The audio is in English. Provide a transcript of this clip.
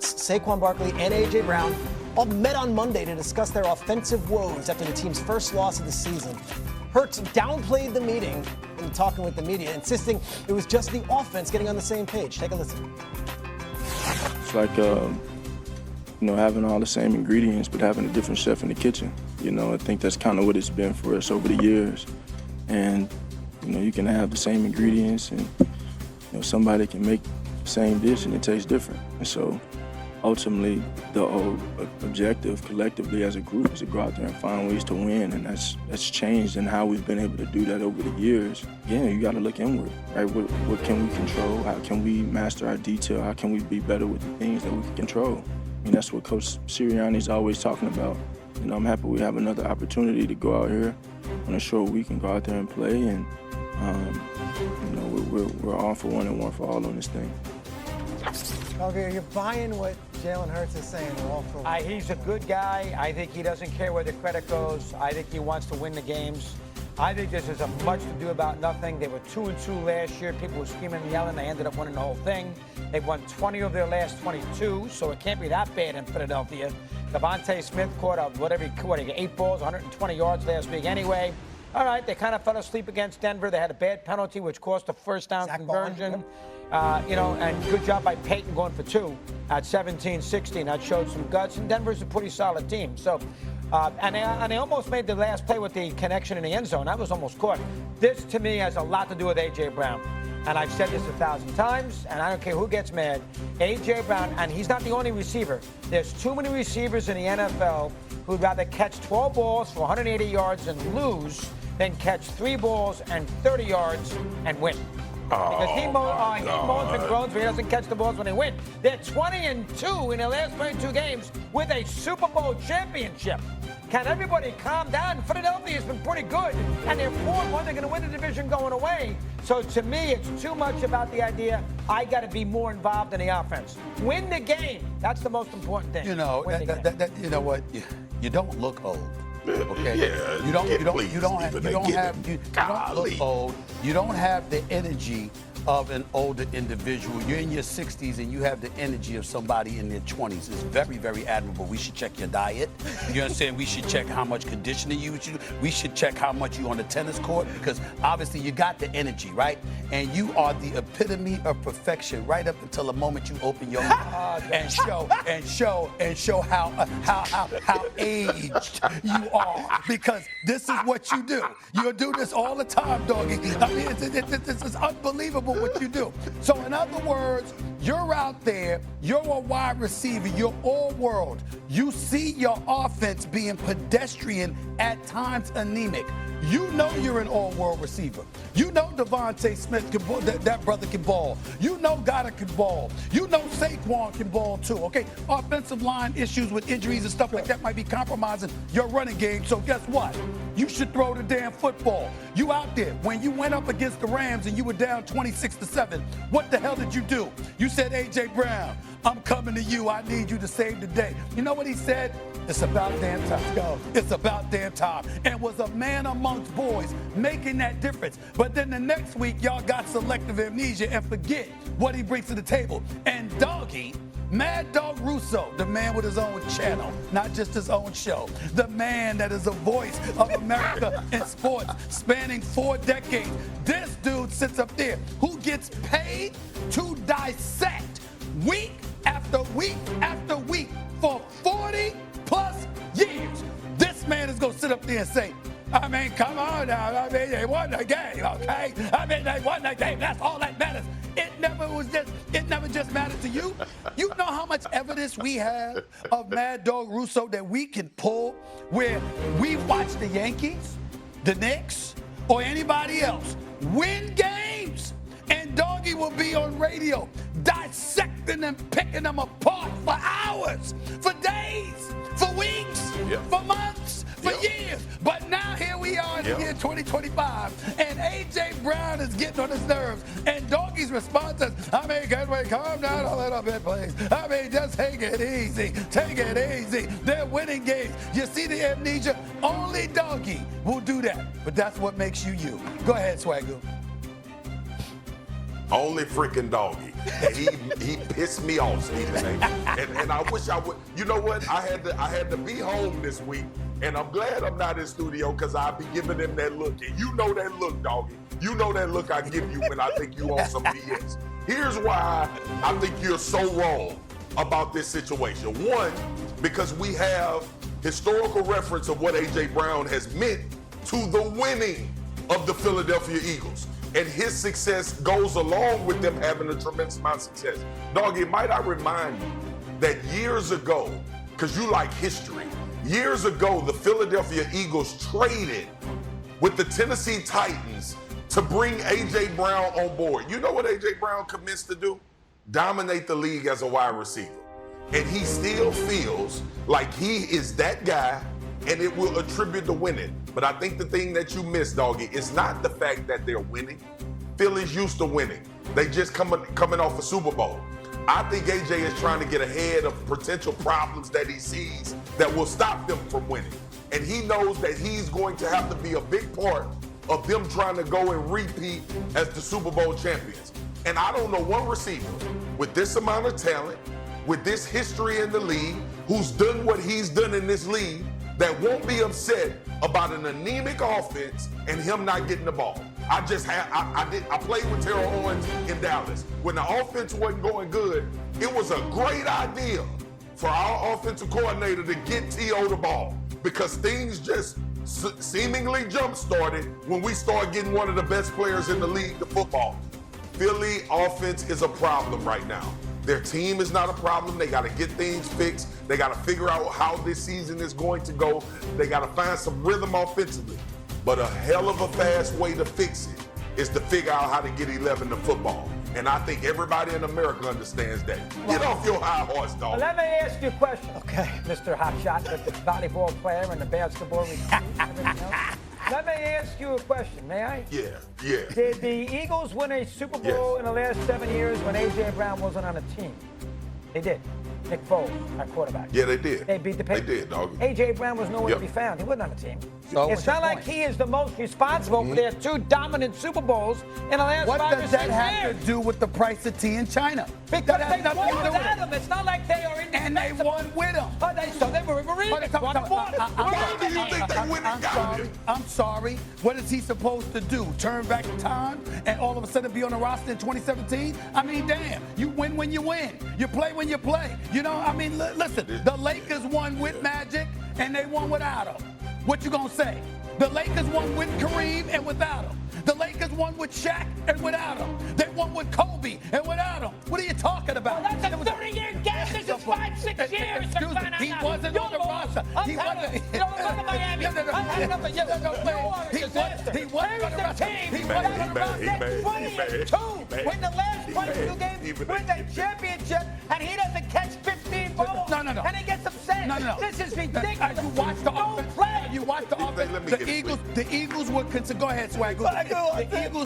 Saquon Barkley and A.J. Brown all met on Monday to discuss their offensive woes after the team's first loss of the season. Hurts downplayed the meeting in talking with the media, insisting it was just the offense getting on the same page. Take a listen. It's like, having all the same ingredients, but having a different chef in the kitchen. I think that's kind of what it's been for us over the years. And, you can have the same ingredients and, somebody can make the same dish and it tastes different. And so ultimately, the objective collectively as a group is to go out there and find ways to win, and that's changed in how we've been able to do that over the years. Again, you got to look inward, right? What can we control? How can we master our detail? How can we be better with the things that we can control? That's what Coach Sirianni's always talking about. I'm happy we have another opportunity to go out here on a short week and go out there and play, and we're all for one and one for all on this thing. Okay, you're buying what Jalen Hurts is saying. He's a good guy. I think he doesn't care where the credit goes. I think he wants to win the games. I think this is a much to do about nothing. They were 2-2 last year. People were screaming and yelling. They ended up winning the whole thing. They've won 20 of their last 22, so it can't be that bad in Philadelphia. Devontae Smith caught up, he got 8 balls, 120 yards last week anyway. All right, they kind of fell asleep against Denver. They had a bad penalty, which cost a first down conversion. And good job by Peyton going for 2 at 17-16. That showed some guts, and Denver's a pretty solid team. So, and they almost made the last play with the connection in the end zone. That was almost caught. This, to me, has a lot to do with A.J. Brown. And I've said this 1,000 times, and I don't care who gets mad. A.J. Brown, and he's not the only receiver. There's too many receivers in the NFL who'd rather catch 12 balls for 180 yards and lose than catch 3 balls and 30 yards and win. Because he moans and groans when he doesn't catch the balls when they win. They're 20-2 in their last 22 games with a Super Bowl championship. Can everybody calm down? Philadelphia's been pretty good, and they're 4-1. They're going to win the division going away. So to me, it's too much about the idea I got to be more involved in the offense. Win the game. That's the most important thing. You know what? You don't look old. Okay. Yeah, you don't look old. You don't have the energy of an older individual. You're in your 60s and you have the energy of somebody in their 20s. It's very, very admirable. We should check your diet. You understand? We should check how much conditioning you do. We should check how much you on the tennis court, because obviously you got the energy, right? And you are the epitome of perfection right up until the moment you open your mouth and show how aged you are, because this is what you do. You'll do this all the time, doggy. I mean, it's unbelievable what you do. So in other words, you're out there, you're a wide receiver, you're all world. You see your offense being pedestrian, at times anemic. You know you're an all-world receiver. You know Devontae Smith can ball, that brother can ball. You know Goddard can ball. You know Saquon can ball too, okay? Offensive line issues with injuries and stuff like that might be compromising your running game. So guess what? You should throw the damn football. You out there. When you went up against the Rams and you were down 26-7, what the hell did you do? You said, A.J. Brown, I'm coming to you. I need you to save the day. You know what he said? It's about damn time. Let's go. It's about damn time. And was a man amongst boys making that difference. But then the next week, y'all got selective amnesia and forget what he brings to the table. And Doggy, Mad Dog Russo, the man with his own channel, not just his own show, the man that is a voice of America in sports, spanning 4 decades. This dude sits up there who gets paid to dissect week after week after week for 40+ years. This man is going to sit up there and say, I mean, come on now. I mean, they won the game, okay? I mean, they won the game. That's all that matters. It never just mattered to you. You know how much evidence we have of Mad Dog Russo that we can pull where we watch the Yankees, the Knicks, or anybody else win games, and Doggy will be on radio dissecting them, picking them apart for hours, for days, for weeks, for months, for years. But now here we are in the year 2025, and A.J. Brown is getting on his nerves, and Doggy's response is, I mean, calm down a little bit, please. I mean, just take it easy. Take it easy. They're winning games. You see the amnesia? Only Doggy will do that. But that's what makes you you. Go ahead, Swagoo. Only freaking doggy. And he pissed me off, Stephen A. And I wish I would. You know what? I had to be home this week, and I'm glad I'm not in studio because I'll be giving him that look. And you know that look, doggy. You know that look I give you when I think you on some BS. Here's why I think you're so wrong about this situation. One, because we have historical reference of what A.J. Brown has meant to the winning of the Philadelphia Eagles. And his success goes along with them having a tremendous amount of success. Doggy, might I remind you that years ago, because you like history, years ago, the Philadelphia Eagles traded with the Tennessee Titans to bring A.J. Brown on board. You know what A.J. Brown commenced to do? Dominate the league as a wide receiver. And he still feels like he is that guy, and it will attribute to winning. But I think the thing that you miss, doggy, is not the fact that they're winning. Philly's used to winning. They just coming off a Super Bowl. I think AJ is trying to get ahead of potential problems that he sees that will stop them from winning. And he knows that he's going to have to be a big part of them trying to go and repeat as the Super Bowl champions. And I don't know one receiver with this amount of talent, with this history in the league, who's done what he's done in this league, that won't be upset about an anemic offense and him not getting the ball. I played with Terrell Owens in Dallas. When the offense wasn't going good, it was a great idea for our offensive coordinator to get T.O. the ball because things just seemingly jump-started when we started getting one of the best players in the league to football. Philly offense is a problem right now. Their team is not a problem. They got to get things fixed. They got to figure out how this season is going to go. They got to find some rhythm offensively. But a hell of a fast way to fix it is to figure out how to get 11 to football. And I think everybody in America understands that. Get off your high horse, dog. Well, let me ask you a question. Okay. Mr. Hotshot, the volleyball player and the basketball recruit and everything else. Let me ask you a question, may I? Yeah. Did the Eagles win a Super Bowl in the last 7 years when A.J. Brown wasn't on a team? They did. Nick Foles, our quarterback. Yeah, they did. They beat the Patriots. They did, dog. A.J. Brown was nowhere to be found. He wasn't on the team. So it's not like he is the most responsible for their two dominant Super Bowls in the last What 5 or does 6 that have years. to do with the price of tea in China? Because that has they nothing to won do with without it. him. It's not like they are in And they won with him. So they were Redick. Why do you think they went and got him? I'm sorry. What is he supposed to do? Turn back time and all of a sudden be on the roster in 2017? I mean, damn. You win when you win. You play when you play. You know, I mean, listen, the Lakers won with Magic and they won without him. What you gonna say? The Lakers won with Querim and without him. The Lakers won with Shaq and without him. They won with Kobe and without him. What are you talking about? Well, that's a 30-year gap. This is 5-6 years. Excuse me. He wasn't on the roster. He wasn't. You don't go to Miami. I'm had enough of you. You are a disaster. He wasn't on the roster. He wasn't on the roster. 20-2. Win the last 22 games, win the championship, and he doesn't catch 15 balls. No. And he gets upset. No. This is ridiculous. You watch the Don't offense. play. You watch the offense. The Eagles were concerned. Go ahead, Swag. The Eagles